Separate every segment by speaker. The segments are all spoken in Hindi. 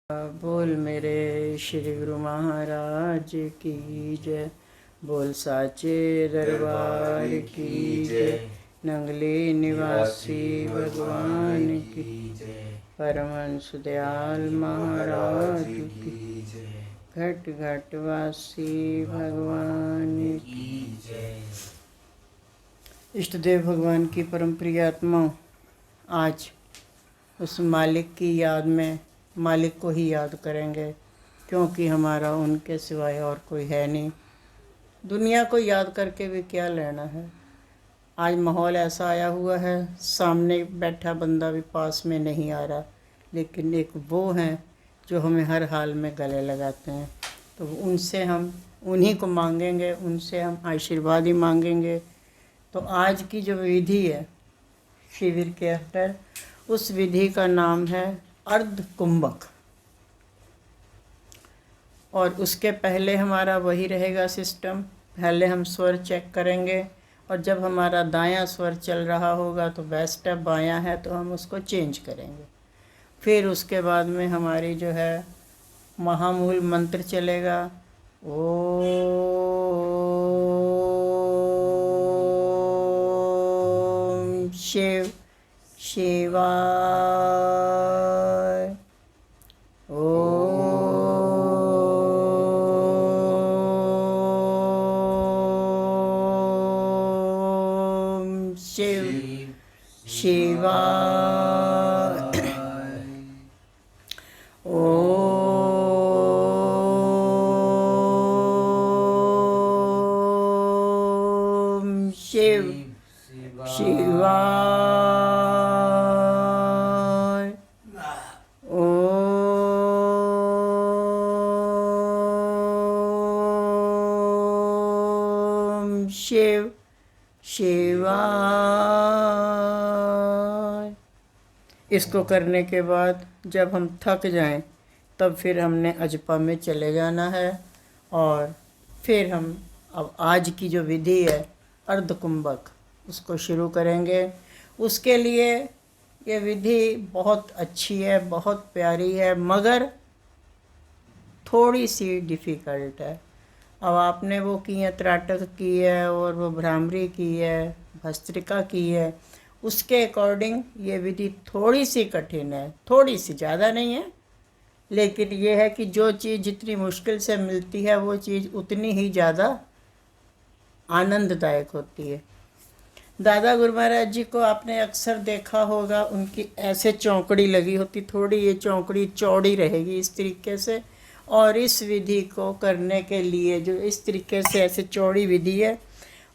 Speaker 1: बोल मेरे श्री गुरु महाराज की जय। बोल साचे दरबार की जय। नंगले निवासी भगवान की जय। परमहंस दयाल महाराज की जय। घट घट वासी भगवान की जय। इष्ट देव भगवान की परम प्रिय आत्मा, आज उस मालिक की याद में मालिक को ही याद करेंगे, क्योंकि हमारा उनके सिवाय और कोई है नहीं। दुनिया को याद करके भी क्या लेना है। आज माहौल ऐसा आया हुआ है, सामने बैठा बंदा भी पास में नहीं आ रहा, लेकिन एक वो हैं जो हमें हर हाल में गले लगाते हैं। तो उनसे हम उन्हीं को मांगेंगे, उनसे हम आशीर्वाद ही मांगेंगे। तो आज की जो विधि है शिविर के अंदर, उस विधि का नाम है अर्ध कुंभक। और उसके पहले हमारा वही रहेगा सिस्टम। पहले हम स्वर चेक करेंगे, और जब हमारा दायां स्वर चल रहा होगा तो बेस्ट है, बायां है तो हम उसको चेंज करेंगे। फिर उसके बाद में हमारी जो है महामूल मंत्र चलेगा। ओम शिव शिवाय। ओम शिव शिवाय। ओम शिव शिवाय। ओम शिव शिवाय। इसको करने के बाद जब हम थक जाएं, तब फिर हमने अजपा में चले जाना है। और फिर हम अब आज की जो विधि है अर्धकुंभक, उसको शुरू करेंगे। उसके लिए ये विधि बहुत अच्छी है, बहुत प्यारी है, मगर थोड़ी सी डिफ़िकल्ट है। अब आपने वो की है, त्राटक की है और वो भ्रामरी की है, भस्त्रिका की है, उसके अकॉर्डिंग ये विधि थोड़ी सी कठिन है, थोड़ी सी, ज़्यादा नहीं है। लेकिन ये है कि जो चीज़ जितनी मुश्किल से मिलती है वो चीज़ उतनी ही ज़्यादा आनंददायक होती है। दादा गुरु महाराज जी को आपने अक्सर देखा होगा, उनकी ऐसे चौकड़ी लगी होती, थोड़ी ये चौकड़ी चौड़ी रहेगी इस तरीके से। और इस विधि को करने के लिए जो इस तरीके से ऐसे चौड़ी विधि है,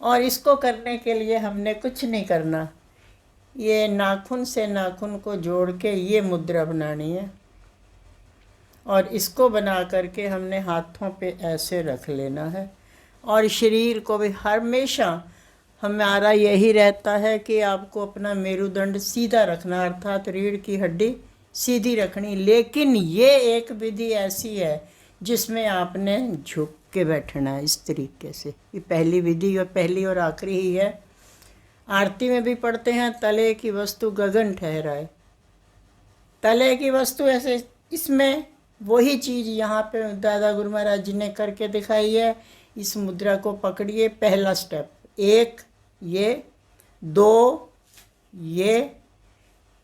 Speaker 1: और इसको करने के लिए हमने कुछ नहीं करना। ये नाखून से नाखून को जोड़ के ये मुद्रा बनानी है, और इसको बना करके हमने हाथों पे ऐसे रख लेना है। और शरीर को भी हमेशा हमारा यही रहता है कि आपको अपना मेरुदंड सीधा रखना, अर्थात रीढ़ की हड्डी सीधी रखनी। लेकिन ये एक विधि ऐसी है जिसमें आपने झुक के बैठना है इस तरीके से। ये पहली विधि और पहली और आखिरी ही है। आरती में भी पढ़ते हैं, तले की वस्तु गगन ठहराए। तले की वस्तु ऐसे, इसमें वही चीज़ यहाँ पे दादा गुरु महाराज जी ने करके दिखाई है। इस मुद्रा को पकड़िए, पहला स्टेप, 1 ये, 2 ये,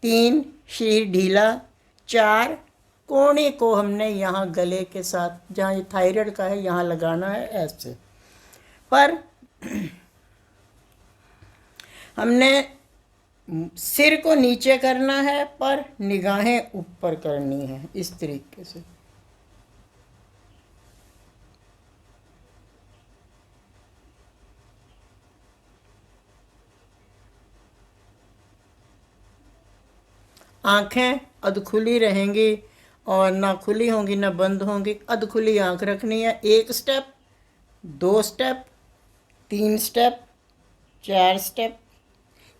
Speaker 1: 3 शरीर ढीला, 4 कोने को हमने यहाँ गले के साथ, जहाँ ये थायराइड का है यहाँ लगाना है ऐसे। पर हमने सिर को नीचे करना है, पर निगाहें ऊपर करनी है इस तरीके से। आँखें अधखुली रहेंगी, और ना खुली होंगी ना बंद होंगी, अधखुली आँख रखनी है। 1 स्टेप, 2 स्टेप, 3 स्टेप, 4 स्टेप।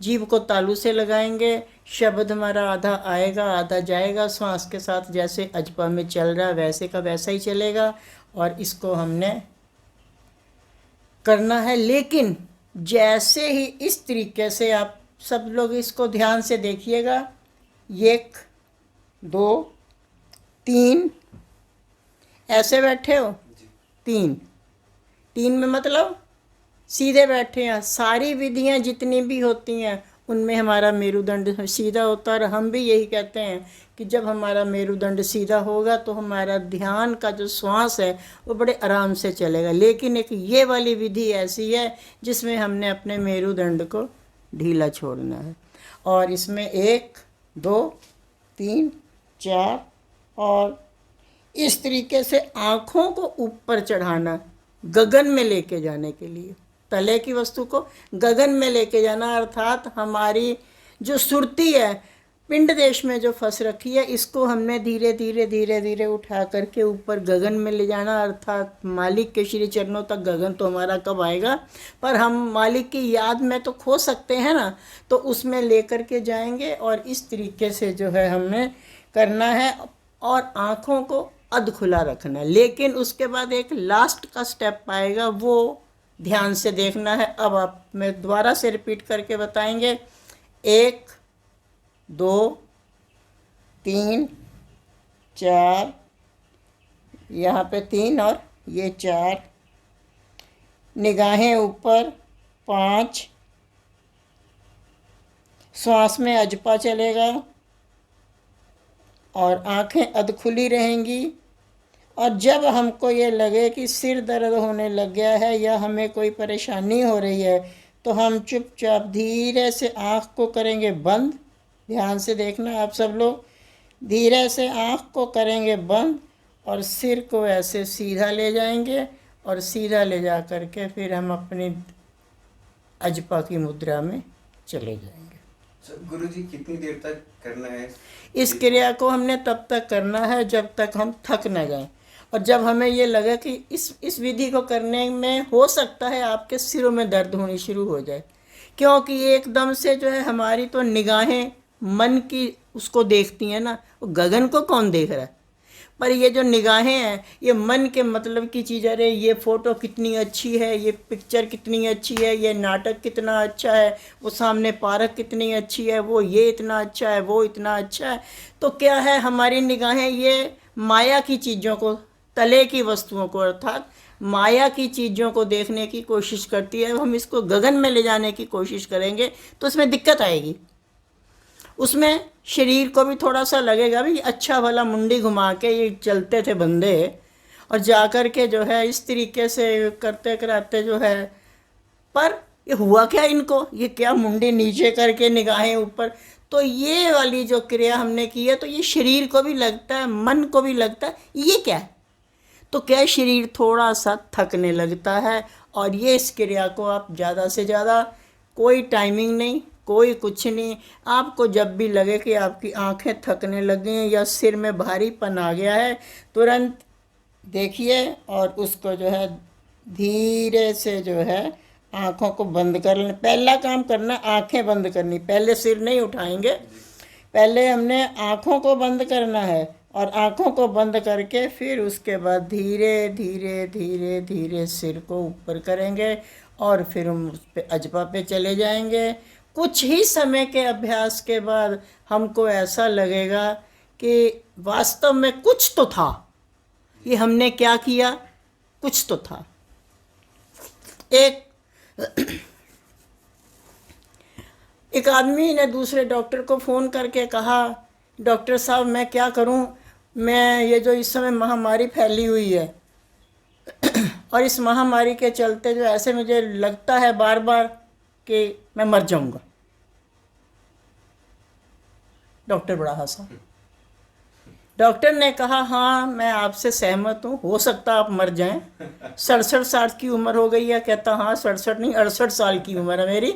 Speaker 1: जीभ को तालू से लगाएंगे। शब्द हमारा आधा आएगा आधा जाएगा, श्वास के साथ जैसे अजपा में चल रहा है वैसे का वैसा ही चलेगा। और इसको हमने करना है। लेकिन जैसे ही इस तरीके से आप सब लोग इसको ध्यान से देखिएगा, 1 2 3 ऐसे बैठे हो,
Speaker 2: जी।
Speaker 1: 3, 3 में मतलब सीधे बैठे हैं। सारी विधियां जितनी भी होती हैं उनमें हमारा मेरुदंड सीधा होता है, और हम भी यही कहते हैं कि जब हमारा मेरुदंड सीधा होगा तो हमारा ध्यान का जो श्वास है वो बड़े आराम से चलेगा। लेकिन एक ये वाली विधि ऐसी है जिसमें हमने अपने मेरुदंड को ढीला छोड़ना है, और इसमें 1 2 3 4 और इस तरीके से आँखों को ऊपर चढ़ाना, गगन में लेके जाने के लिए, तले की वस्तु को गगन में लेके जाना, अर्थात हमारी जो सुरती है पिंड देश में जो फंस रखी है इसको हमने धीरे धीरे धीरे धीरे उठा करके ऊपर गगन में ले जाना, अर्थात मालिक के श्री चरणों तक। गगन तो हमारा कब आएगा, पर हम मालिक की याद में तो खो सकते हैं ना, तो उसमें लेकर के जाएंगे। और इस तरीके से जो है हमें करना है, और आँखों को अध खुला रखना है। लेकिन उसके बाद एक लास्ट का स्टेप आएगा, वो ध्यान से देखना है। अब आप मैं दोबारा से रिपीट करके बताएंगे। 1 2 3 4, यहाँ पे 3 और ये 4, निगाहें ऊपर 5, श्वास में अजपा चलेगा और आंखें अध खुली रहेंगी। और जब हमको ये लगे कि सिर दर्द होने लग गया है या हमें कोई परेशानी हो रही है तो हम चुपचाप धीरे से आँख को करेंगे बंद। ध्यान से देखना आप सब लोग, धीरे से आँख को करेंगे बंद और सिर को ऐसे सीधा ले जाएंगे, और सीधा ले जा करके फिर हम अपनी अजपा की मुद्रा में चले जाएंगे।
Speaker 2: गुरुजी कितनी देर तक करना है?
Speaker 1: इस क्रिया को हमने तब तक करना है जब तक हम थक न जाएं, और जब हमें ये लगे कि इस विधि को करने में हो सकता है आपके सिरों में दर्द होनी शुरू हो जाए, क्योंकि एकदम से जो है हमारी तो निगाहें मन की उसको देखती हैं ना, वो गगन को कौन देख रहा है, पर ये जो निगाहें हैं ये मन के मतलब की चीज़। अरे ये फ़ोटो कितनी अच्छी है, ये पिक्चर कितनी अच्छी है, ये नाटक कितना अच्छा है, वो सामने पार्क कितनी अच्छी है, वो ये इतना अच्छा है, वो इतना अच्छा है। तो क्या है, हमारी निगाहें ये माया की चीज़ों को, तले की वस्तुओं को, अर्थात माया की चीज़ों को देखने की कोशिश करती है। हम इसको गगन में ले जाने की कोशिश करेंगे तो उसमें दिक्कत आएगी। उसमें शरीर को भी थोड़ा सा लगेगा भी अच्छा भला मुंडी घुमा के ये चलते थे बंदे, और जा कर के जो है इस तरीके से करते कराते जो है, पर ये हुआ क्या इनको, ये क्या मुंडी नीचे करके निगाहें ऊपर। तो ये वाली जो क्रिया हमने की है तो ये शरीर को भी लगता है, मन को भी लगता है ये क्या है, तो क्या शरीर थोड़ा सा थकने लगता है। और ये इस क्रिया को आप ज़्यादा से ज़्यादा, कोई टाइमिंग नहीं, कोई कुछ नहीं, आपको जब भी लगे कि आपकी आंखें थकने लग गई हैं या सिर में भारीपन आ गया है, तुरंत देखिए और उसको जो है धीरे से जो है आँखों को बंद कर लेना। पहला काम करना आँखें बंद करनी, पहले सिर नहीं उठाएंगे, पहले हमने आँखों को बंद करना है, और आँखों को बंद करके फिर उसके बाद धीरे धीरे धीरे धीरे सिर को ऊपर करेंगे और फिर हम उस पर अजपा पे चले जाएंगे। कुछ ही समय के अभ्यास के बाद हमको ऐसा लगेगा कि वास्तव में कुछ तो था, ये हमने क्या किया, कुछ तो था। एक आदमी ने दूसरे डॉक्टर को फ़ोन करके कहा, डॉक्टर साहब मैं क्या करूं, मैं ये जो इस समय महामारी फैली हुई है और इस महामारी के चलते जो ऐसे मुझे लगता है बार बार कि मैं मर जाऊंगा। डॉक्टर बड़ा हंसा। डॉक्टर ने कहा हाँ मैं आपसे सहमत हूँ, हो सकता आप मर जाएं, 67 साल की उम्र हो गई है। कहता हाँ 67 नहीं 68 साल की उम्र है मेरी।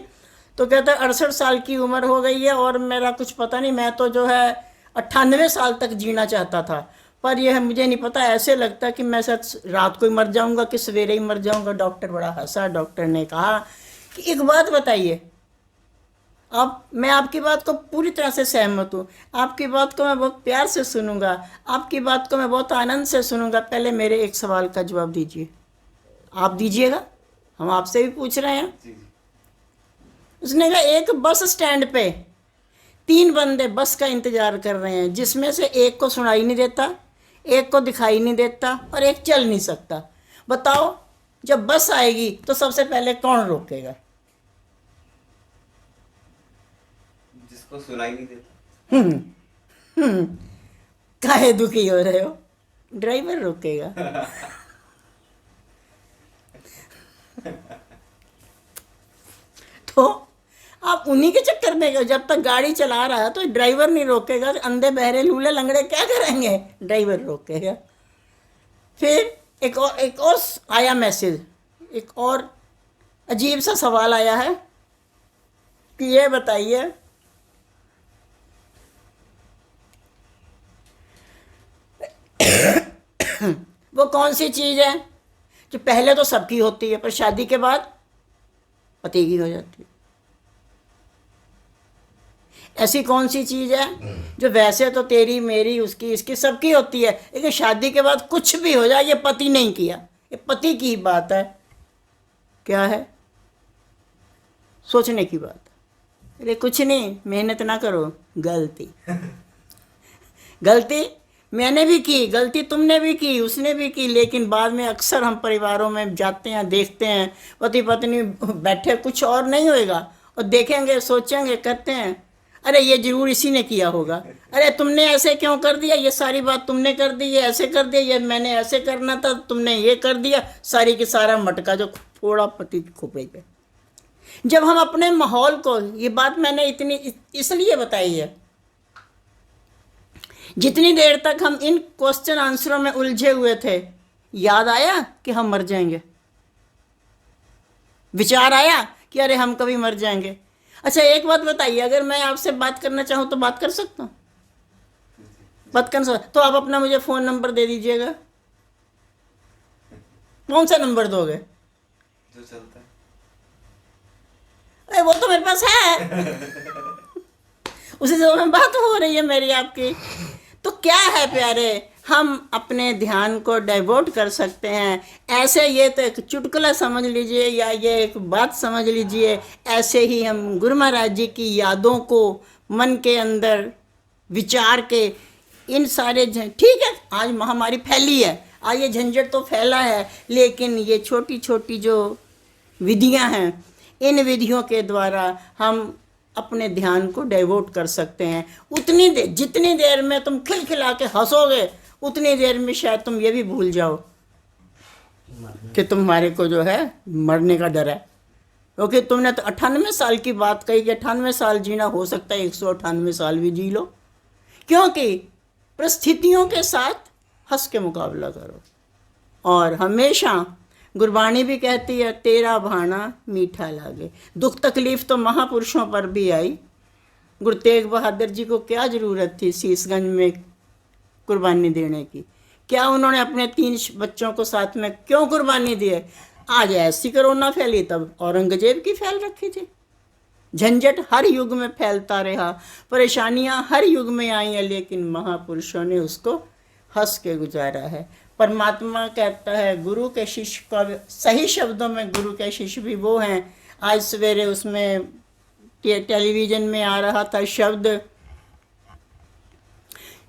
Speaker 1: तो कहता 68 साल की उम्र हो गई है और मेरा कुछ पता नहीं, मैं तो जो है 98 साल तक जीना चाहता था, पर यह मुझे नहीं पता, ऐसे लगता कि मैं शायद रात को ही मर जाऊंगा कि सवेरे ही मर जाऊंगा। डॉक्टर बड़ा हंसा। डॉक्टर ने कहा कि एक बात बताइए, अब मैं आपकी बात को पूरी तरह से सहमत हूँ, आपकी बात को मैं बहुत प्यार से सुनूंगा, आपकी बात को मैं बहुत आनंद से सुनूंगा, पहले मेरे एक सवाल का जवाब दीजिए। आप दीजिएगा, हम आपसे भी पूछ रहे हैं। उसने कहा एक बस स्टैंड पे 3 बंदे बस का इंतज़ार कर रहे हैं, जिसमें से एक को सुनाई नहीं देता, एक को दिखाई नहीं देता और एक चल नहीं सकता। बताओ, जब बस आएगी तो सबसे पहले कौन रोकेगा?
Speaker 2: जिसको सुनाई नहीं देता।
Speaker 1: काहे दुखी हो रहे हो? ड्राइवर रोकेगा। तो आप उन्हीं के चक्कर में गए। जब तक गाड़ी चला रहा है तो ड्राइवर नहीं रोकेगा, तो अंधे बहरे लूले लंगड़े क्या करेंगे? ड्राइवर रोकेगा। फिर एक और आया मैसेज, एक और अजीब सा सवाल आया है कि ये बताइए, वो कौन सी चीज़ है जो पहले तो सबकी होती है पर शादी के बाद पति की हो जाती है? ऐसी कौन सी चीज़ है जो वैसे तो तेरी मेरी उसकी इसकी सबकी होती है, लेकिन शादी के बाद कुछ भी हो जाए ये पति नहीं किया, ये पति की बात है? क्या है? सोचने की बात है। अरे कुछ नहीं, मेहनत ना करो। गलती गलती मैंने भी की, गलती तुमने भी की, उसने भी की, लेकिन बाद में अक्सर हम परिवारों में जाते हैं, देखते हैं पति पत्नी बैठे, कुछ और नहीं होएगा, और देखेंगे, सोचेंगे, कहते हैं अरे ये जरूर इसी ने किया होगा, अरे तुमने ऐसे क्यों कर दिया, ये सारी बात तुमने कर दी, ये ऐसे कर दिया, ये मैंने ऐसे करना था, तुमने ये कर दिया, सारी की सारा मटका जो फोड़ा पति की खोपड़ी पे। जब हम अपने माहौल को, ये बात मैंने इतनी इसलिए बताई है, जितनी देर तक हम इन क्वेश्चन आंसरों में उलझे हुए थे, याद आया कि हम मर जाएंगे? विचार आया कि अरे हम कभी मर जाएंगे? अच्छा एक बात बताइए, अगर मैं आपसे बात करना चाहूँ तो बात कर सकता हूँ? बात कर सकता? तो आप अपना मुझे फ़ोन नंबर दे दीजिएगा। कौन सा नंबर दोगे?
Speaker 2: जो चलता है।
Speaker 1: अरे वो तो मेरे पास है। उसी से में बात हो रही है मेरी आपकी। तो क्या है प्यारे, हम अपने ध्यान को डाइवर्ट कर सकते हैं ऐसे। ये तो एक चुटकुला समझ लीजिए या ये एक बात समझ लीजिए, ऐसे ही हम गुरु महाराज जी की यादों को मन के अंदर विचार के इन सारे ठीक है, आज महामारी फैली है, आज ये झंझट तो फैला है, लेकिन ये छोटी छोटी जो विधियां हैं, इन विधियों के द्वारा हम अपने ध्यान को डाइवर्ट कर सकते हैं। उतनी देर, जितनी देर में तुम खिलखिला के हंसोगे, उतनी देर में शायद तुम ये भी भूल जाओ कि तुम्हारे को जो है मरने का डर है। क्योंकि तुमने तो 98 साल की बात कही कि 98 साल जीना, हो सकता है 198 साल भी जी लो, क्योंकि परिस्थितियों के साथ हंस के मुकाबला करो। और हमेशा गुरबाणी भी कहती है, तेरा भाना मीठा लागे। दुख तकलीफ़ तो महापुरुषों पर भी आई। गुरु तेग बहादुर जी को क्या ज़रूरत थी शीशगंज में कुर्बानी देने की? क्या उन्होंने अपने 3 बच्चों को साथ में क्यों कुर्बानी दिए? आज ऐसी कोरोना फैली, तब औरंगजेब की फैल रखी थी। झंझट हर युग में फैलता रहा, परेशानियां हर युग में आई हैं, लेकिन महापुरुषों ने उसको हंस के गुजारा है। परमात्मा कहता है गुरु के शिष्य का, सही शब्दों में गुरु के शिष्य भी वो हैं। आज सवेरे उसमें टेलीविज़न में आ रहा था शब्द,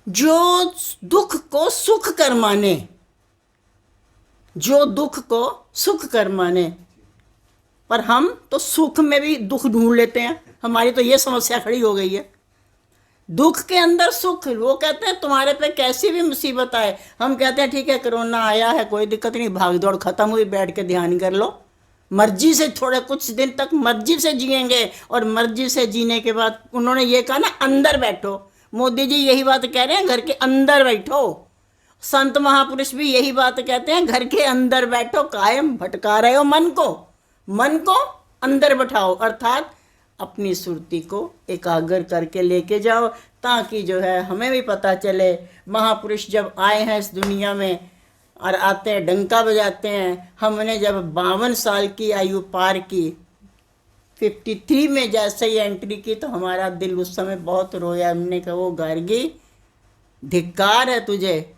Speaker 1: जो दुख को सुख कर माने, जो दुख को सुख कर माने। पर हम तो सुख में भी दुख ढूंढ लेते हैं। हमारी तो ये समस्या खड़ी हो गई है, दुख के अंदर सुख। वो कहते हैं तुम्हारे पे कैसी भी मुसीबत आए, हम कहते हैं ठीक है कोरोना आया है, कोई दिक्कत नहीं, भाग दौड़ खत्म हुई, बैठ के ध्यान कर लो। मर्जी से थोड़े कुछ दिन तक मर्जी से जिएंगे, और मर्जी से जीने के बाद उन्होंने ये कहा ना, अंदर बैठो। मोदी जी यही बात कह रहे हैं, घर के अंदर बैठो। संत महापुरुष भी यही बात कहते हैं, घर के अंदर बैठो। कायम भटका रहे हो मन को, मन को अंदर बैठाओ, अर्थात अपनी सुरती को एकाग्र करके लेके जाओ, ताकि जो है हमें भी पता चले। महापुरुष जब आए हैं इस दुनिया में और आते हैं डंका बजाते हैं। हमने जब 52 साल की आयु पार की, 53 में जैसे ही एंट्री की, तो हमारा दिल उस समय बहुत रोया। हमने कहा वो गार्गी, धिक्कार है तुझे।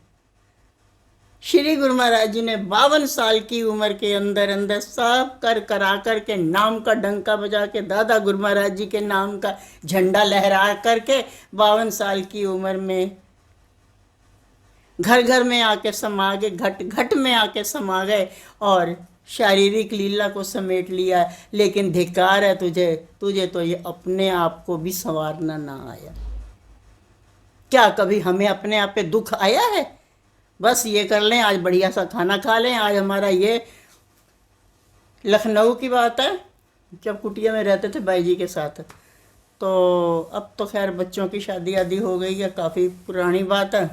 Speaker 1: श्री गुरु महाराज जी ने 52 साल की उम्र के अंदर अंदर सब करा कर के नाम का डंका बजा के, दादा गुरु महाराज जी के नाम का झंडा लहरा करके 52 साल की उम्र में घर घर में आके समा गए, घट घट में आके समा गए और शारीरिक लीला को समेट लिया। लेकिन धिक्कार है तुझे, तुझे तो ये अपने आप को भी संवारना ना आया। क्या कभी हमें अपने आप पे दुख आया है? बस ये कर लें, आज बढ़िया सा खाना खा लें। आज हमारा ये लखनऊ की बात है, जब कुटिया में रहते थे बाई जी के साथ, तो अब तो खैर बच्चों की शादी आदि हो गई है, काफ़ी पुरानी बात है।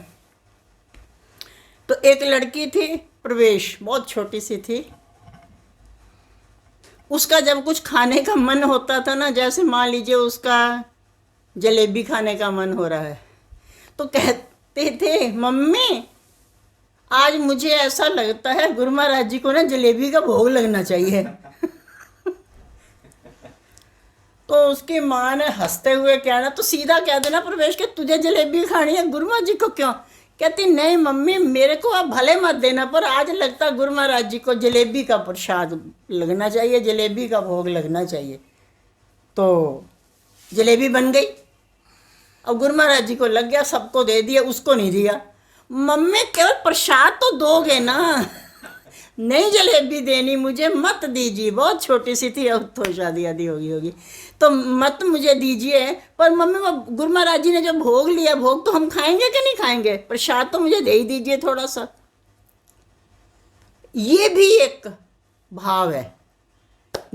Speaker 1: तो एक लड़की थी प्रवेश, बहुत छोटी सी थी। उसका जब कुछ खाने का मन होता था ना, जैसे मान लीजिए उसका जलेबी खाने का मन हो रहा है, तो कहते थे मम्मी आज मुझे ऐसा लगता है गुरु महाराज जी को ना जलेबी का भोग लगना चाहिए। तो उसकी माँ ने हंसते हुए कहना, तो सीधा कह देना प्रवेश के तुझे जलेबी खानी है, गुरु महाराज जी को क्यों? कहती नहीं मम्मी, मेरे को आप भले मत देना, पर आज लगता गुरु महाराज जी को जलेबी का प्रसाद लगना चाहिए, जलेबी का भोग लगना चाहिए। तो जलेबी बन गई और गुरु महाराज जी को लग गया, सबको दे दिया, उसको नहीं दिया। मम्मी केवल प्रसाद तो दोगे ना, नहीं जलेबी देनी मुझे, मत दीजिए। बहुत छोटी सी थी, अब तो शादी आदि होगी, तो मत मुझे दीजिए। पर मम्मी वो गुरु महाराज जी ने जो भोग लिया, भोग तो हम खाएंगे कि नहीं खाएंगे, प्रसाद तो मुझे दे ही दीजिए थोड़ा सा। ये भी एक भाव है,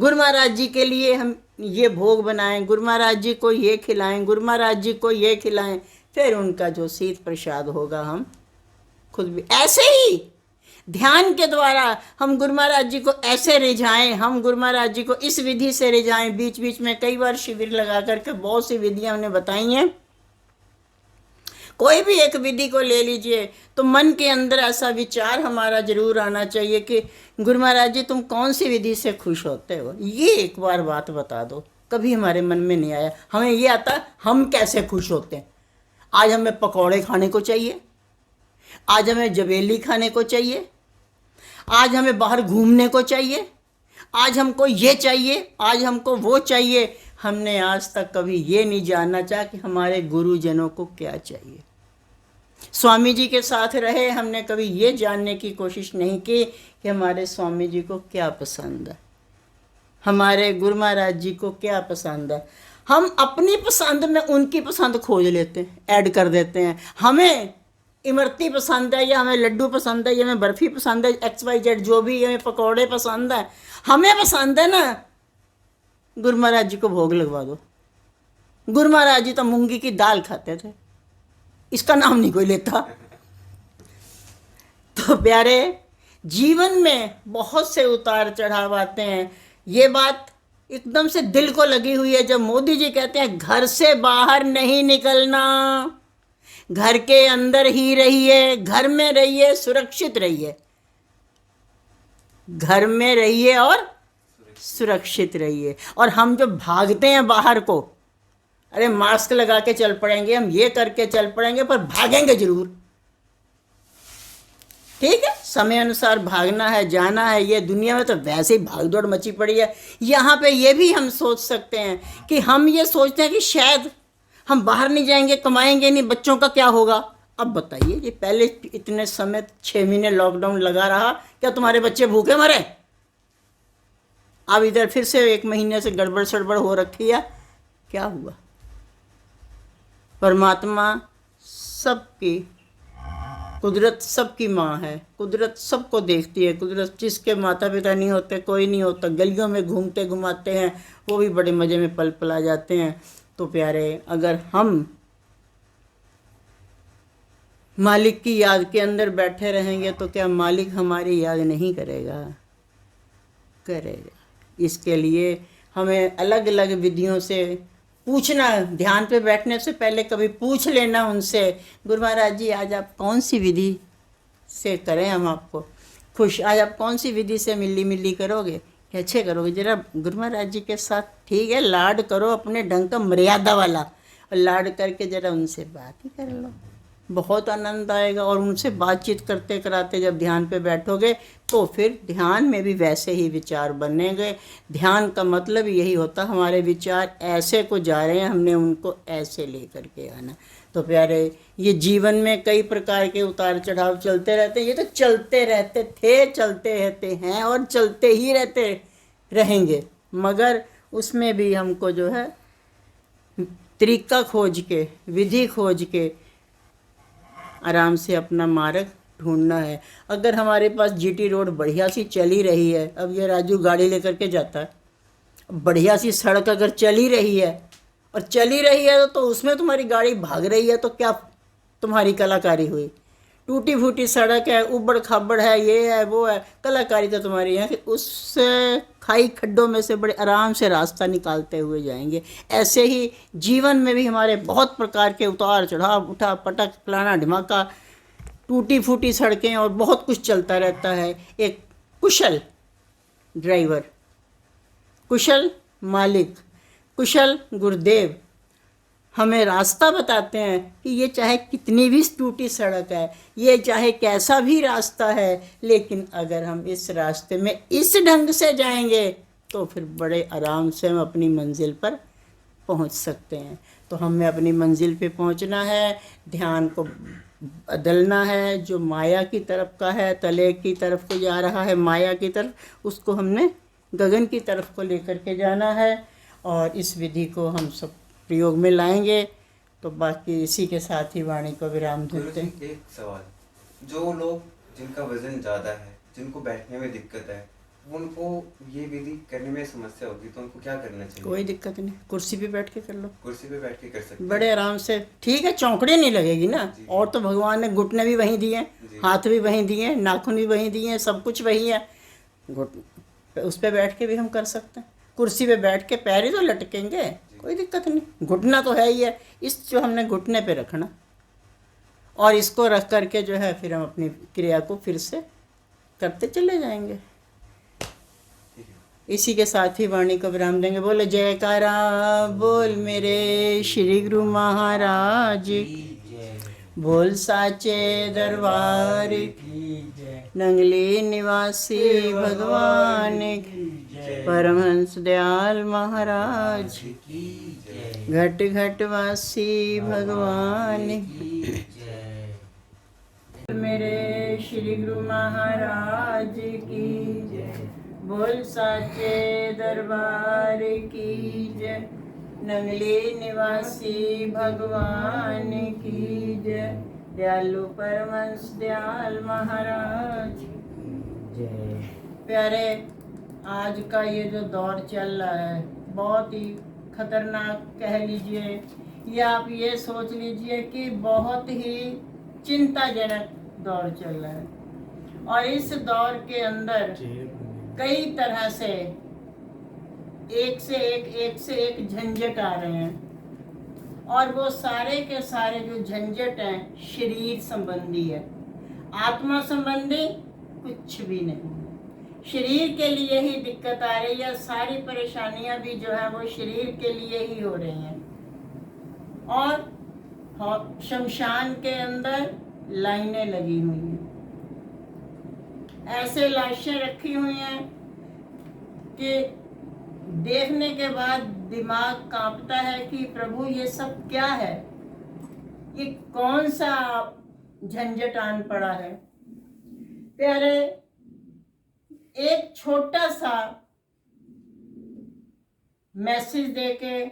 Speaker 1: गुरु महाराज जी के लिए हम ये भोग बनाएं, गुरु महाराज जी को ये खिलाएं, गुरु महाराज जी को ये खिलाएं, फिर उनका जो शीत प्रसाद होगा हम खुद भी ऐसे ही ध्यान के द्वारा हम गुरु महाराज जी को ऐसे रिझाएं, हम गुरु महाराज जी को इस विधि से रिझाएं। बीच बीच में कई बार शिविर लगा करके बहुत सी विधियां हमने बताई हैं। कोई भी एक विधि को ले लीजिए तो मन के अंदर ऐसा विचार हमारा जरूर आना चाहिए कि गुरु महाराज जी तुम कौन सी विधि से खुश होते हो, ये एक बार बात बता दो। कभी हमारे मन में नहीं आया, हमें ये आता हम कैसे खुश होते हैं। आज हमें पकौड़े खाने को चाहिए, आज हमें जबेली खाने को चाहिए, आज हमें बाहर घूमने को चाहिए, आज हमको ये चाहिए, आज हमको वो चाहिए। हमने आज तक कभी ये नहीं जानना चाहा कि हमारे गुरुजनों को क्या चाहिए। स्वामी जी के साथ रहे, हमने कभी ये जानने की कोशिश नहीं की कि हमारे स्वामी जी को क्या पसंद है, हमारे गुरु महाराज जी को क्या पसंद है। हम अपनी पसंद में उनकी पसंद खोज लेते हैं, ऐड कर देते हैं। हमें इमरती पसंद है, या हमें लड्डू पसंद है, या हमें बर्फ़ी पसंद है, XYZ जो भी, हमें पकौड़े पसंद है, हमें पसंद है ना, गुरु महाराज जी को भोग लगवा दो। गुरु महाराज जी तो मूंगी की दाल खाते थे, इसका नाम नहीं कोई लेता। तो प्यारे, जीवन में बहुत से उतार चढ़ाव आते हैं। ये बात एकदम से दिल को लगी हुई है जब मोदी जी कहते हैं घर से बाहर नहीं निकलना, घर के अंदर ही रहिए, घर में रहिए, सुरक्षित रहिए, घर में रहिए और सुरक्षित रहिए। और हम जो भागते हैं बाहर को, अरे मास्क लगा के चल पड़ेंगे, हम ये करके चल पड़ेंगे, पर भागेंगे जरूर, ठीक है। समय अनुसार भागना है, जाना है। ये दुनिया में तो वैसे ही भागदौड़ मची पड़ी है। यहाँ पे ये भी हम सोच सकते हैं कि हम ये सोचते हैं कि शायद हम बाहर नहीं जाएंगे, कमाएंगे नहीं, बच्चों का क्या होगा। अब बताइए, ये पहले इतने समय 6 महीने लॉकडाउन लगा रहा, क्या तुम्हारे बच्चे भूखे मरे? अब इधर फिर से 1 महीने से गड़बड़ सड़बड़ हो रखी है, क्या हुआ? परमात्मा सबकी, कुदरत सबकी माँ है, कुदरत सबको देखती है। कुदरत जिसके माता पिता नहीं होते, कोई नहीं होता, गलियों में घूमते घुमाते हैं, वो भी बड़े मज़े में पल पला जाते हैं। तो प्यारे, अगर हम मालिक की याद के अंदर बैठे रहेंगे तो क्या मालिक हमारी याद नहीं करेगा? करेगा। इसके लिए हमें अलग अलग विधियों से पूछना, ध्यान पे बैठने से पहले कभी पूछ लेना उनसे, गुरु महाराज जी आज आप कौन सी विधि से करें हम आपको खुश, आज आप कौन सी विधि से मिली मिली करोगे, अच्छे करोगे। जरा गुरु महाराज जी के साथ ठीक है लाड करो, अपने ढंग का मर्यादा वाला, और लाड करके जरा उनसे बात ही कर लो, बहुत आनंद आएगा। और उनसे बातचीत करते कराते जब ध्यान पे बैठोगे तो फिर ध्यान में भी वैसे ही विचार बनेंगे। ध्यान का मतलब यही होता, हमारे विचार ऐसे को जा रहे हैं, हमने उनको ऐसे ले करके आना। तो प्यारे, ये जीवन में कई प्रकार के उतार चढ़ाव चलते रहते हैं। ये तो चलते रहते थे, चलते रहते हैं और चलते ही रहते रहेंगे, मगर उसमें भी हमको जो है तरीका खोज के, विधि खोज के आराम से अपना मार्ग ढूंढना है। अगर हमारे पास जीटी रोड बढ़िया सी चली रही है, अब ये राजू गाड़ी लेकर के जाता है, बढ़िया सी सड़क अगर चली रही है और चली रही है तो उसमें तुम्हारी गाड़ी भाग रही है, तो क्या तुम्हारी कलाकारी हुई? टूटी फूटी सड़क है, उबड़ खाबड़ है, ये है वो है, कलाकारी तो तुम्हारी है कि उस खाई खड्डों में से बड़े आराम से रास्ता निकालते हुए जाएंगे। ऐसे ही जीवन में भी हमारे बहुत प्रकार के उतार चढ़ाव, उठा पटक, फलाना ढिमाका, टूटी फूटी सड़कें और बहुत कुछ चलता रहता है। एक कुशल ड्राइवर, कुशल मालिक, कुशल गुरुदेव हमें रास्ता बताते हैं कि ये चाहे कितनी भी टूटी सड़क है, ये चाहे कैसा भी रास्ता है, लेकिन अगर हम इस रास्ते में इस ढंग से जाएंगे तो फिर बड़े आराम से हम अपनी मंजिल पर पहुंच सकते हैं। तो हमें अपनी मंजिल पे पहुंचना है, ध्यान को बदलना है। जो माया की तरफ का है, तले की तरफ को जा रहा है, माया की तरफ, उसको हमने गगन की तरफ को लेकर के जाना है। और इस विधि को हम सब प्रयोग में लाएंगे। तो बाकी इसी के साथ ही वाणी को विराम देते हैं।
Speaker 2: एक सवाल, जो लोग जिनका वजन ज़्यादा है, जिनको बैठने में दिक्कत है, उनको ये विधि करने में समस्या होगी, तो उनको क्या करना चाहिए?
Speaker 1: कोई दिक्कत नहीं, कुर्सी पे बैठ के कर लो,
Speaker 2: कुर्सी पे बैठ के कर सकते हैं।
Speaker 1: बड़े आराम से। ठीक है, चौंकड़ी नहीं लगेगी ना। और तो भगवान ने घुटने भी वहीं दिए, हाथ भी वहीं दिए, नाखून भी वहीं दिए, सब कुछ वही है। उस पर बैठ के भी हम कर सकते हैं। कुर्सी पे बैठ के पैर ही तो लटकेंगे, कोई दिक्कत नहीं। घुटना तो है ही है, इस जो हमने घुटने पे रखना और इसको रख करके जो है फिर हम अपनी क्रिया को फिर से करते चले जाएंगे। इसी के साथ ही वाणी को विराम देंगे। बोले जयकारा बोल मेरे श्री गुरु महाराज, बोल साचे दरबार की, नंगली निवासी भगवान की, परमहंस दयाल महाराज की, घट घट वासी भगवान की। मेरे श्री गुरु महाराज की जय, बोल साचे दरबार की जय, नंगली निवासी भगवान की जय, दयालु परमहंस दयाल महाराज जय। प्यारे, आज का ये जो दौर चल रहा है बहुत ही खतरनाक कह लीजिए, या आप ये सोच लीजिए कि बहुत ही चिंताजनक दौर चल रहा है। और इस दौर के अंदर कई तरह से एक से एक झंझट आ रहे हैं, और वो सारे के सारे जो झंझट हैं शरीर संबंधी है, आत्मा संबंधी कुछ भी नहीं। शरीर के लिए ही दिक्कत आ रही है, सारी परेशानियां भी जो है वो शरीर के लिए ही हो रही हैं। और शमशान के अंदर लाइनें लगी हुई हैं, ऐसे लाशें रखी हुई हैं कि देखने के बाद दिमाग कांपता है कि प्रभु ये सब क्या है, ये कौन सा झंझट आन पड़ा है। प्यारे, एक छोटा सा मैसेज देके,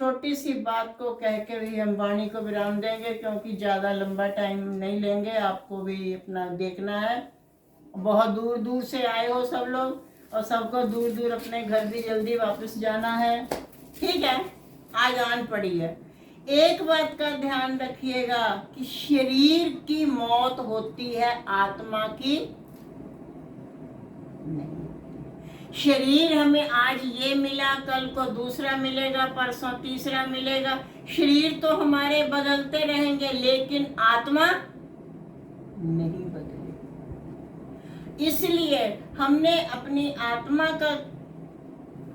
Speaker 1: छोटी सी बात को कह के भी हम वाणी को विराम देंगे, क्योंकि ज़्यादा लंबा टाइम नहीं लेंगे। आपको भी अपना देखना है, बहुत दूर दूर से आए हो सब लोग, और सबको दूर दूर अपने घर भी जल्दी वापस जाना है। ठीक है, आज आन पड़ी है। एक बात का ध्यान रखिएगा कि शरीर की मौत होती है, आत्मा की नहीं। शरीर हमें आज ये मिला, कल को दूसरा मिलेगा, परसों तीसरा मिलेगा। शरीर तो हमारे बदलते रहेंगे, लेकिन आत्मा नहीं बदलेगी। इसलिए हमने अपनी आत्मा का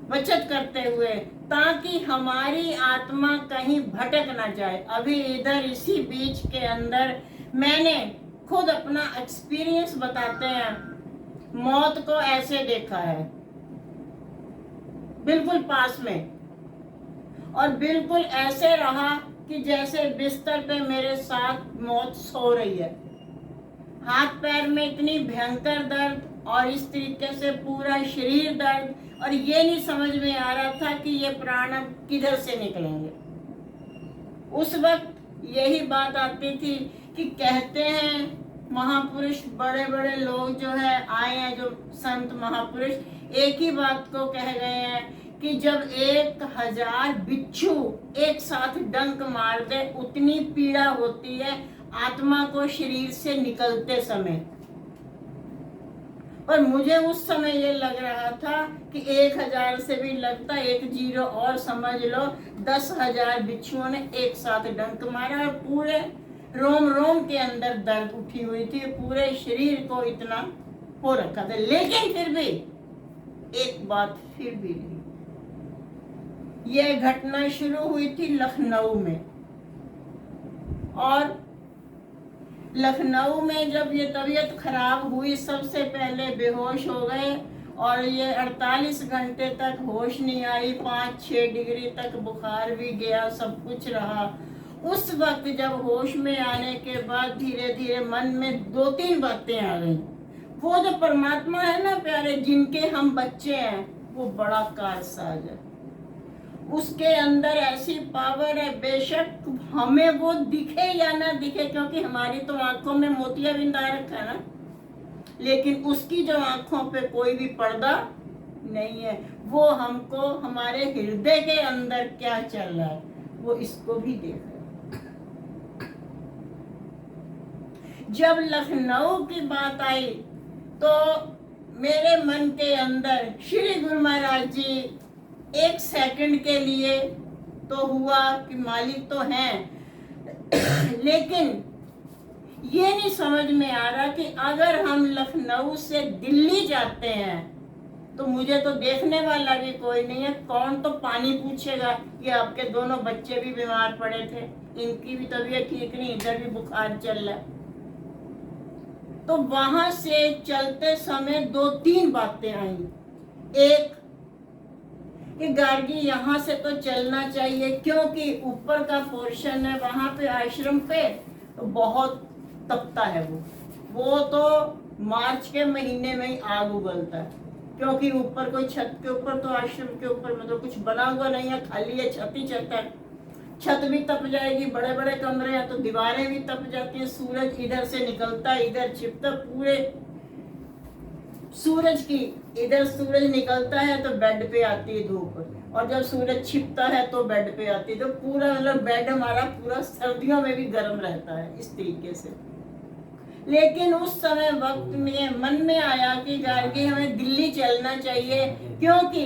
Speaker 1: बचत करते हुए, ताकि हमारी आत्मा कहीं भटक ना जाए। अभी इधर इसी बीच के अंदर मैंने खुद अपना एक्सपीरियंस बताते हैं, मौत को ऐसे देखा है बिल्कुल पास में, और बिल्कुल ऐसे रहा कि जैसे बिस्तर पे मेरे साथ मौत सो रही है। हाथ पैर में इतनी भयंकर दर्द और इस तरीके से पूरा शरीर दर्द, और ये नहीं समझ में आ रहा था कि ये प्राण अब किधर से निकलेंगे। उस वक्त यही बात आती थी कि कहते हैं महापुरुष, बड़े बड़े लोग जो है आए हैं, जो संत महापुरुष, एक ही बात को कह गए हैं कि जब 1000 बिच्छू एक साथ डंक मार दे उतनी पीड़ा होती है आत्मा को शरीर से निकलते समय। और मुझे उस समय ये लग रहा था कि 1000 से भी लगता, 1 0 और समझ लो, 10,000 बिच्छुओं ने एक साथ डंक मारा और पूरे रोम रोम के अंदर दर्द उठी हुई थी, पूरे शरीर को इतना हो रखा था। लेकिन फिर भी एक बात फिर भी नहीं। यह घटना शुरू हुई थी लखनऊ में, और लखनऊ में जब ये तबीयत खराब हुई, सबसे पहले बेहोश हो गए और ये 48 घंटे तक होश नहीं आई, 5-6 डिग्री तक बुखार भी गया, सब कुछ रहा। उस वक्त जब होश में आने के बाद धीरे धीरे मन में 2-3 बातें आ गई। वो जो परमात्मा है ना प्यारे, जिनके हम बच्चे हैं, वो बड़ा कारसाज है, उसके अंदर ऐसी पावर है, बेशक हमें वो दिखे या ना दिखे, क्योंकि हमारी तो आंखों में मोतियाबिंद आ रखा है ना, लेकिन उसकी जो आंखों पे कोई भी पर्दा नहीं है, वो हमको हमारे हृदय के अंदर क्या चल रहा है वो इसको भी देख रहा है। जब लखनऊ की बात आई तो मेरे मन के अंदर श्री गुरु महाराज जी 1 सेकंड के लिए तो हुआ कि मालिक तो हैं, लेकिन ये नहीं समझ में आ रहा कि अगर हम लखनऊ से दिल्ली जाते हैं तो मुझे तो देखने वाला भी कोई नहीं है, कौन तो पानी पूछेगा कि आपके दोनों बच्चे भी बीमार पड़े थे, इनकी भी तबीयत ठीक नहीं, इधर भी बुखार चल रहा है। तो वहां से चलते समय 2-3 बातें आई। एक कि गार्गी यहाँ से तो चलना चाहिए, क्योंकि ऊपर का पोर्शन है वहां पे आश्रम पे तो बहुत तपता है, वो तो मार्च के महीने में ही आग उगलता है, क्योंकि ऊपर कोई छत के ऊपर तो आश्रम के ऊपर मतलब कुछ बना हुआ नहीं है, खाली है, छत ही छत है। छत भी तप जाएगी, बड़े बड़े कमरे हैं तो दीवारें भी तप जाती है, सूरज इधर से निकलता है, इधर छिपता, पूरे सूरज की इधर सूरज निकलता है तो बेड पे आती है धूप, और जब सूरज छिपता है तो बेड पे आती है, तो पूरा मतलब बेड हमारा पूरा सर्दियों में भी गर्म रहता है इस तरीके से। लेकिन उस समय वक्त में मन में आया कि गार्गी हमें दिल्ली चलना चाहिए, क्योंकि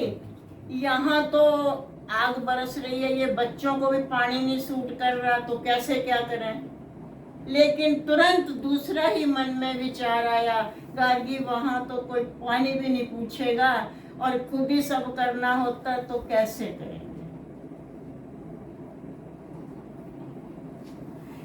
Speaker 1: यहाँ तो आग बरस रही है, ये बच्चों को भी पानी नहीं सूट कर रहा, तो कैसे क्या करें। लेकिन तुरंत दूसरा ही मन में विचार आया, गार्गी वहां तो कोई पानी भी नहीं पूछेगा और खुद ही सब करना होता तो कैसे करेंगे।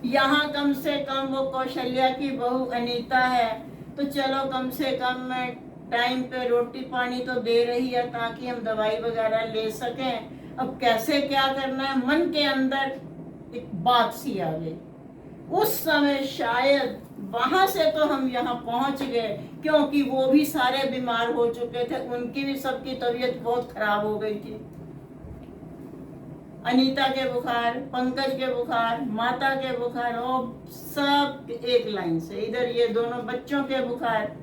Speaker 1: यहाँ कम से कम वो कौशल्या की बहू अनीता है, तो चलो कम से कम मैं टाइम पे रोटी पानी तो दे रही है ताकि हम दवाई वगैरह ले सकें। अब कैसे क्या करना है, मन के अंदर एक बात सी आ गई। उस समय शायद वहां से तो हम यहाँ पहुंच गए, क्योंकि वो भी सारे बीमार हो चुके थे, उनकी भी सबकी तबीयत बहुत खराब हो गई थी। अनीता के बुखार, पंकज के बुखार, माता के बुखार, और सब एक लाइन से, इधर ये दोनों बच्चों के बुखार।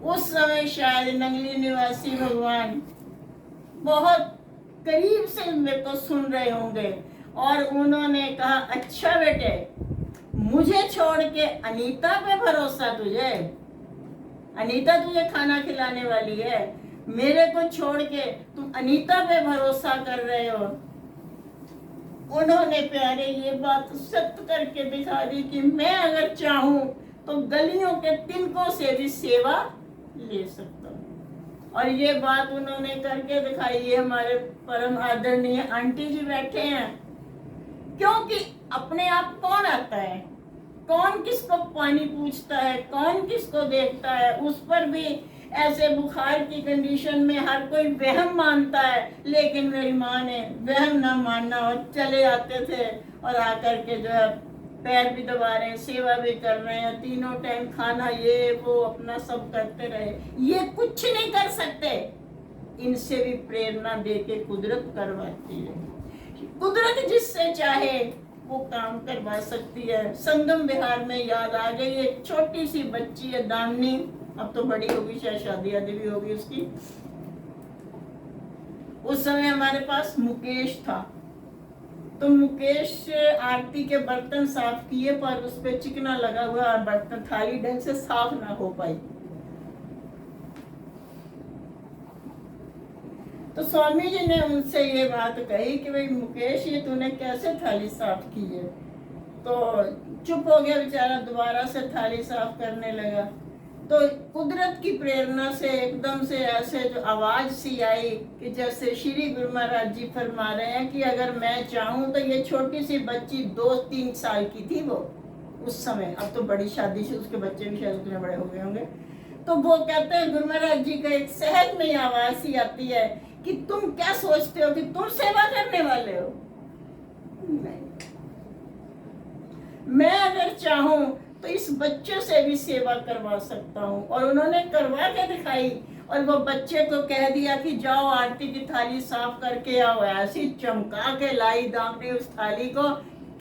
Speaker 1: उस समय शायद नंगली निवासी भगवान बहुत करीब से मेरे को सुन रहे होंगे और उन्होंने कहा, अच्छा बेटे, मुझे छोड़ के अनीता पे भरोसा तुझे, अनीता तुझे खाना खिलाने वाली है, मेरे को छोड़ के तुम अनीता पे भरोसा कर रहे हो। उन्होंने प्यारे ये बात सत्य करके दिखा दी कि मैं अगर चाहूं तो गलियों के तिनकों से भी सेवा ले सकता हूँ, और ये बात उन्होंने करके दिखाई। ये हमारे परम आदरणीय आंटी जी बैठे हैं, क्योंकि अपने आप कौन आता है, कौन किसको पानी पूछता है, कौन किसको देखता है, उस पर भी ऐसे बुखार की कंडीशन में हर कोई वहम मानता है, लेकिन मेरी माँ ने वहम ना मानना और चले आते थे और आकर के जो है पैर भी दबा रहे हैं, सेवा भी कर रहे हैं, तीनों टाइम खाना ये वो अपना सब करते रहे। ये कुछ नहीं कर सकते, इनसे भी प्रेरणा देके कुदरत करवाती है। कुदरत जिससे चाहे वो काम करवा सकती है। संगम विहार में याद आ गई, एक छोटी सी बच्ची है दामिनी, अब तो बड़ी होगी, शायद शादी आदि भी होगी उसकी। उस समय हमारे पास मुकेश था, तो मुकेश आरती के बर्तन साफ किए पर उस पे चिकना लगा हुआ और बर्तन थाली ढंग से साफ ना हो पाई। तो स्वामी जी ने उनसे ये बात कही कि भाई मुकेश, ये तूने कैसे थाली साफ की है? तो चुप हो गया बेचारा, दोबारा से थाली साफ करने लगा। तो कुदरत की प्रेरणा से एकदम से ऐसे जो आवाज सी आई कि जैसे श्री गुरु महाराज जी फरमा रहे हैं कि अगर मैं चाहूं तो ये छोटी सी बच्ची 2-3 साल की थी वो उस समय, अब तो बड़ी शादी से उसके बच्चे भी शायद उतने बड़े हो गए होंगे। तो वो कहते हैं गुरु महाराज जी का एक सहज में आवाज सी आती है कि तुम क्या सोचते हो कि तुम सेवा करने वाले हो? नहीं, मैं अगर चाहूं तो इस बच्चे से भी सेवा करवा सकता हूँ। और उन्होंने करवा के दिखाई और वो बच्चे को कह दिया कि जाओ आरती की थाली साफ करके आओ। ऐसी चमका के लाई दामनी उस थाली को,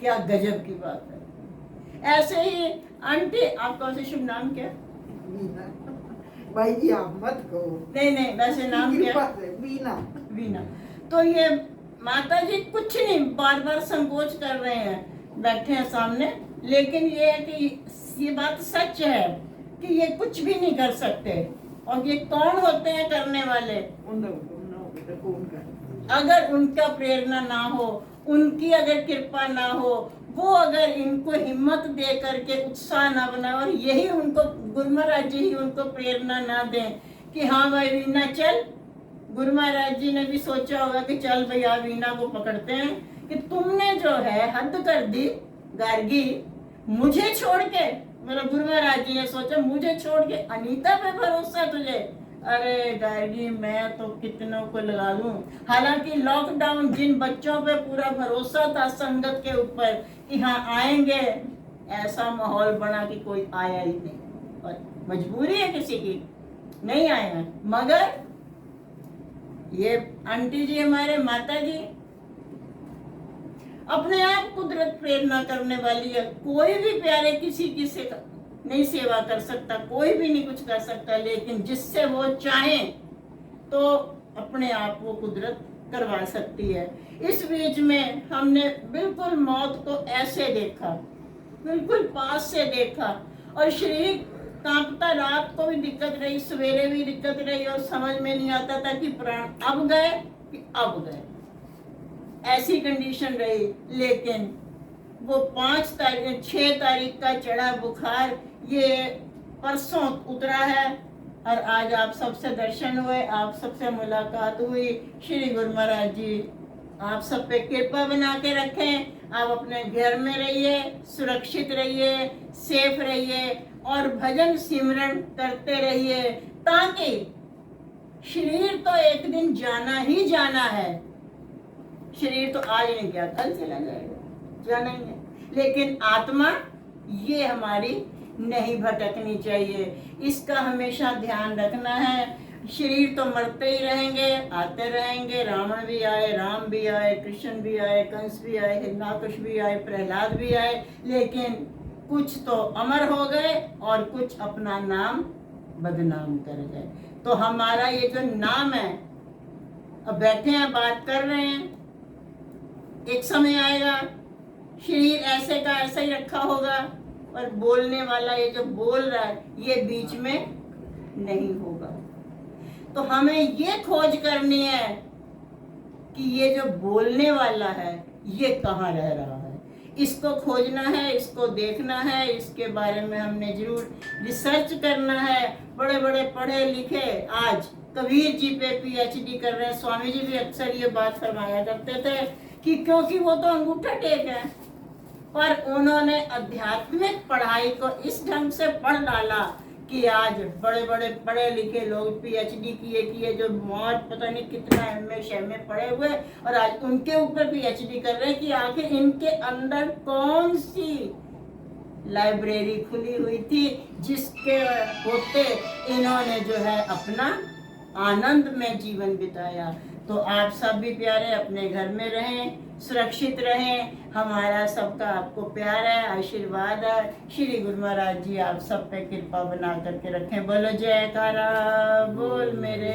Speaker 1: क्या गजब की बात है। ऐसे ही आंटी, आपका वैसे शुभ नाम क्या?
Speaker 3: भाई जी आप मत कहो।
Speaker 1: नहीं, वैसे नाम क्या?
Speaker 3: वीना।
Speaker 1: वीना। तो ये माता जी कुछ नहीं, बार बार संकोच कर रहे हैं, बैठे हैं सामने, लेकिन ये है कि ये बात सच है कि ये कुछ भी नहीं कर सकते। और ये कौन होते हैं करने वाले? अगर उनका प्रेरणा ना हो, उनकी अगर कृपा ना हो, वो अगर इनको हिम्मत दे करके उत्साह ना बनाए और यही उनको गुरु महाराज जी ही उनको प्रेरणा ना दें कि हाँ भाई वीना चल। गुरु महाराज जी ने भी सोचा होगा कि चल भैया वीना को पकड़ते हैं, कि तुमने जो है हद कर दी गार्गी, मुझे छोड़ के, मतलब गुरु महाराज जी ने सोचा मुझे छोड़ के अनीता पे भरोसा तुझे? अरे गार्गी, मैं तो कितनों को लगा लूं। हालांकि लॉकडाउन जिन बच्चों पे पूरा भरोसा था संगत के ऊपर कि हाँ आएंगे, ऐसा माहौल बना कि कोई आया ही नहीं। और मजबूरी है किसी की, नहीं आया। मगर ये आंटी जी, हमारे माता जी, अपने आप कुदरत प्रेरणा करने वाली है। कोई भी प्यारे किसी की से नहीं सेवा कर सकता, कोई भी नहीं कुछ कर सकता, लेकिन जिससे वो चाहे तो अपने आप वो कुदरत करवा सकती है। इस बीच में हमने बिल्कुल मौत को ऐसे देखा, बिल्कुल पास से देखा, और शरीर कांपता, रात को भी दिक्कत रही, सवेरे भी दिक्कत रही, और समझ में नहीं आता था कि प्राण अब गए कि अब गए, ऐसी कंडीशन रही। लेकिन वो 6 तारीख का चढ़ा बुखार, ये परसों उतरा है, और आज आप सबसे दर्शन हुए, आप सबसे मुलाकात हुई। श्री गुरु महाराज जी आप सब पे कृपा बना के रखें। आप अपने घर में रहिए, सुरक्षित रहिए, सेफ रहिए और भजन सिमरन करते रहिए, ताकि शरीर तो एक दिन जाना ही जाना है। शरीर तो आज नहीं गया, कल चला जाएगा, जाना ही है, लेकिन आत्मा ये हमारी नहीं भटकनी चाहिए। इसका हमेशा ध्यान रखना है। शरीर तो मरते ही रहेंगे, आते रहेंगे, रावण भी आए, राम भी आए, कृष्ण भी आए, कंस भी आए, हिरण्याकश भी आए, प्रहलाद भी आए, लेकिन कुछ तो अमर हो गए और कुछ अपना नाम बदनाम कर गए। तो हमारा ये जो नाम है, अब बैठे हैं बात कर रहे हैं, एक समय आएगा शरीर ऐसे का ऐसा ही रखा होगा और बोलने वाला ये जो बोल रहा है ये बीच में नहीं होगा। तो हमें ये खोज करनी है कि ये जो बोलने वाला है ये कहाँ रह रहा है, इसको खोजना है, इसको देखना है, इसके बारे में हमने जरूर रिसर्च करना है। बड़े बड़े पढ़े लिखे आज कबीर जी पे PhD कर रहे हैं। स्वामी जी भी अक्सर ये बात फरमाया करते थे कि क्योंकि वो तो अंगूठा टेक है, पर उन्होंने आध्यात्मिक पढ़ाई को इस ढंग से पढ़ डाला कि कि आज बड़े बड़े पढ़े लिखे लोग पीएचडी किए जो मौत पता नहीं कितना एमए शमे पढ़े हुए और आज उनके ऊपर पीएचडी कर रहे हैं कि आखिर इनके अंदर कौन सी लाइब्रेरी खुली हुई थी जिसके होते इन्होंने जो है अपना आनंद में जीवन बिताया। तो आप सब भी प्यारे अपने घर में रहें, सुरक्षित रहें। हमारा सबका आपको प्यार है, आशीर्वाद है। श्री गुरु महाराज जी आप सब पे कृपा बना करके रखें। बोलो जयकारा बोल मेरे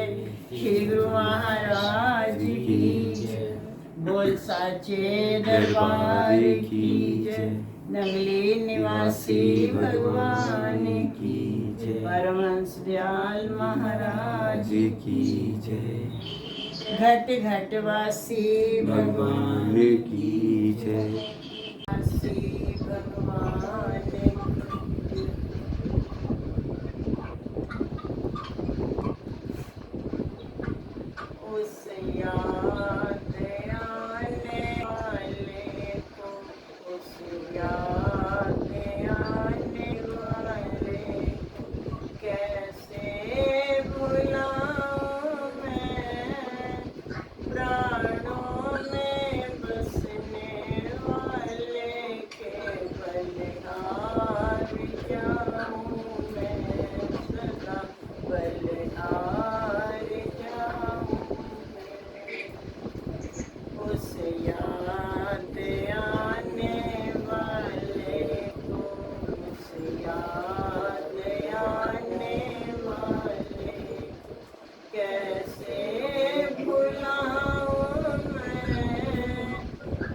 Speaker 1: श्री गुरु महाराज की जय। बोल साचे दरबार की जय। नगली निवासी भगवान की जय। परमहंस दयाल महाराज की जय। घट घट वासी भगवान की जय। वासी भगवान की उस याद आने वाले को, उस याद आने वाले कैसे भुलाऊं मैं। प्राणों में बसने वाले के बलिहार जाऊं मैं, सदा बलिहार जाऊं मैं। उस याद आने वाले को, उस याद आने वाले कैसे भुलाऊं मैं।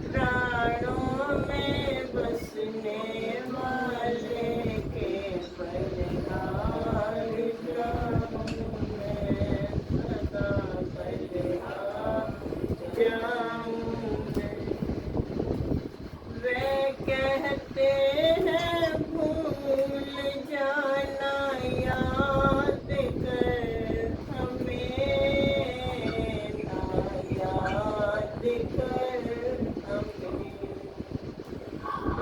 Speaker 1: प्राणों में बसने वाले के बलिहार जाऊं मैं, सदा बलिहार जाऊं मैं। वे कहते हैं भूल जाना याद कर हमें, ना याद कर हमें।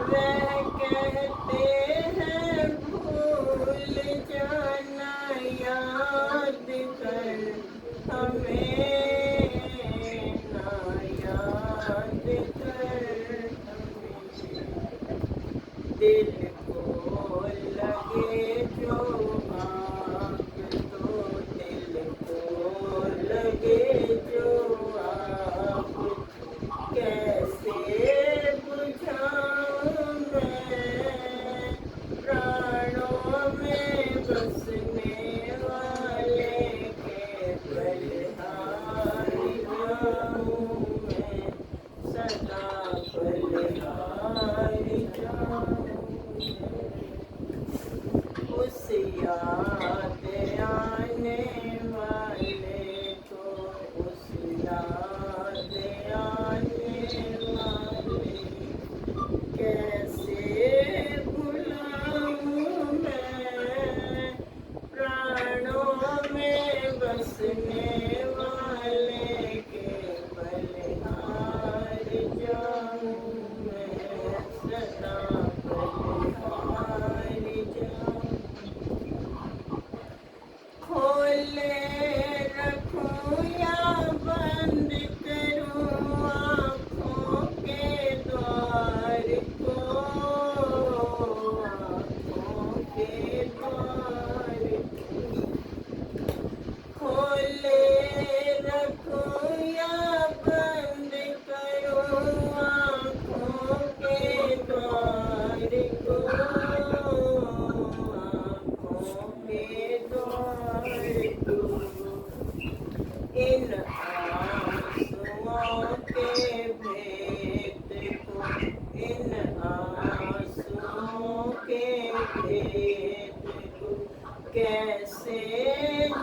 Speaker 1: वे कहते हैं भूल जाना याद कर हमें, ना याद कर हमें। दिल को लगे जो आग, तो दिल को लगे जो आग कैसे बुझाऊं मैं। प्राणों में बसने वाले के बलिहार जाऊं मैं, सदा बलिहार जाऊं मैं। उस याद आने वाले को, उस याद आने वाले कैसे भुलाऊं मैं। प्राणों में बसने वाले के बलिहार जाऊं मैं, सदा बलिहार जाऊं। खोले रखूं या बंद करूं आँखों के द्वार को, आँखों के द्वार को। खोले रखूं या बंद करूं आँखों के द्वार को, आँखों के द्वार को। इन आंसुओं के भेद को, इन आंसुओं के भेद को कैसे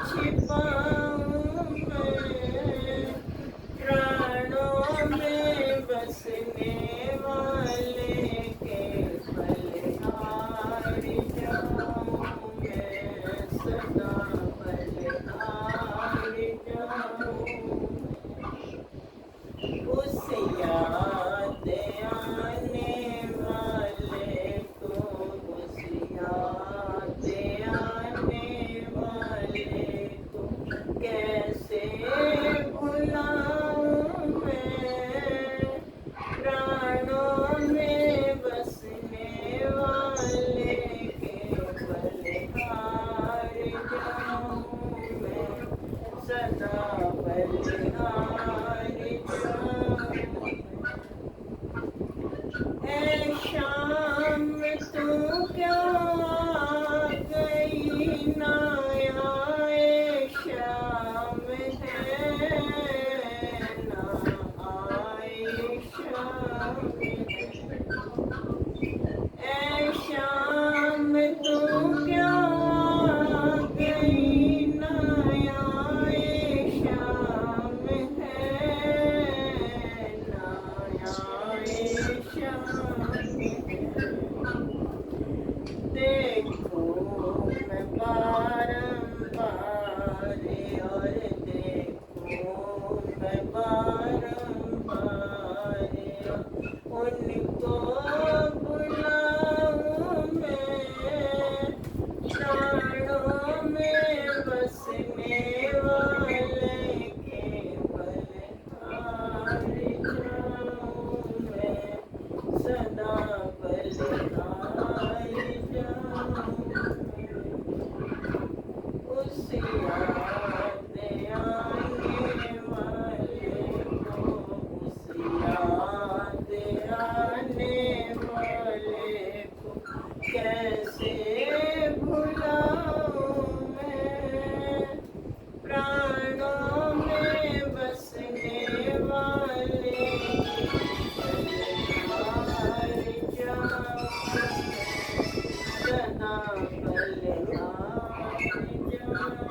Speaker 1: छिपाऊं मैं। प्राणों में बसने वाले के बलिहार जाऊं मैं, सदा बलिहार जाऊं। उस याद आने वाले को, उस याद आने बारंबार और देखूं मैं बारंबार उनको बुलाऊं मैं प्राणों में बसने वाले के बलिहार जाऊं मैं सदा बलिहार जाऊं उस याद आने वाले को उस याद आने वाले को कैसे भुलाऊं मैं प्राणों में बसने वाले बलिहार जाऊं सदा बलिहार जाऊं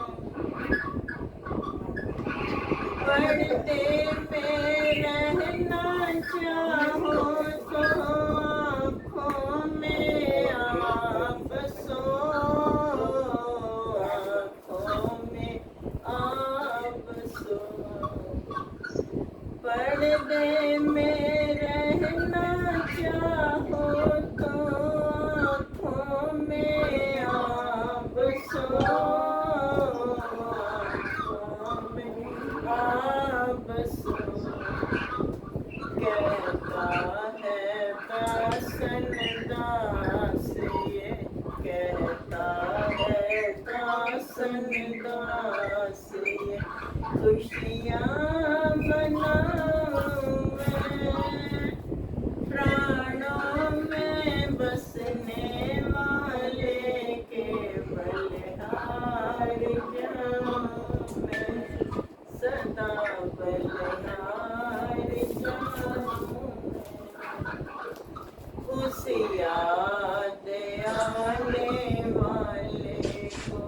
Speaker 1: पर्दे में रहना चाहो तो आँखों में आप सो आँखों में आप सो पर्दे में रहना चाहो तो आँखों में आप सो आँखों में आप सो कहता है दासन दास ये कहता है दासन दास ये खुशियाँ मनाऊं मैं प्राणों में बसने वाले के बलिहार जाऊं मैं सदा बलिहार जाऊं उस याद आने वाले को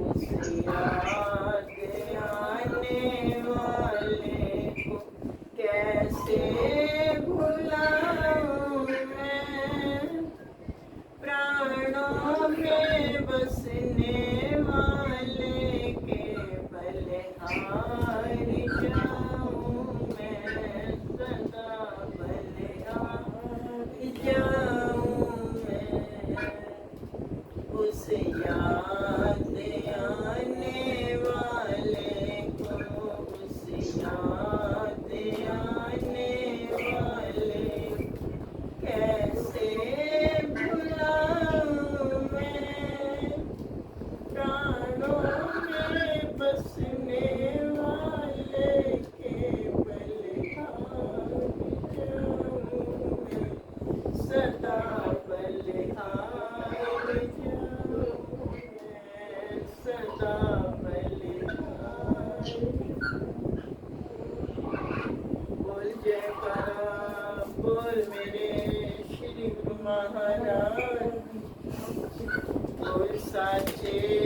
Speaker 1: उस याद आने वाले को कैसे भुलाऊं मैं प्राणों में बसने वाले के बलिहार जाऊं मैं सदा बलिहार जाऊं मैं उस याद आने वाले को उस याद आने वाले कैसे भुलाऊं मैं प्राणों में बसने वाले के बलिहार जाऊं मैं सदा बलिहार जाऊं मैं सदा बलिहार बोल जयकारा बोल मेरे श्री गुरु महाराज बोल साचे